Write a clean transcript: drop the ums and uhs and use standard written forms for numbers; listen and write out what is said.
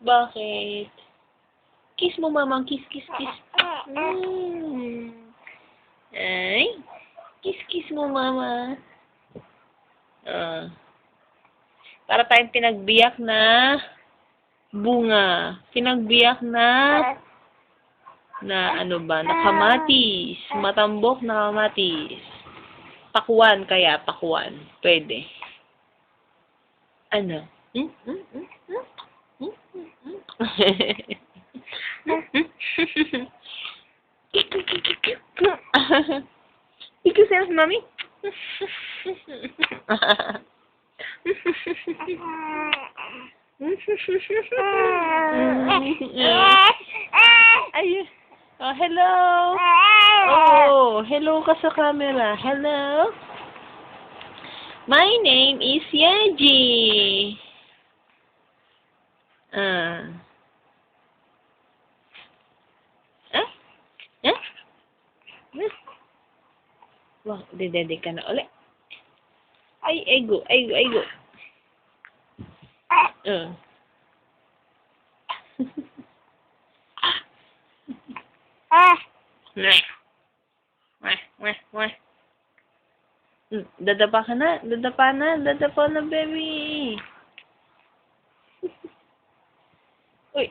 Bakit? Kiss mo, mamang. Kiss, kiss, kiss. Ay. Kiss, kiss mo, mama. Para tayong pinagbiyak na bunga. Pinagbiyak na ano ba? Na kamatis. Matambok na kamatis. Pakuan kaya, pakuan. Pwede. Ano? Ikaw sa'yo si mami? Ay, oh, hello. Oh, hello ka sa camera. Hello. My name is Yeji. Wow, dede ka na ulit. Ay, ego. Dadapa ka na. Dadapa na, baby. Uy.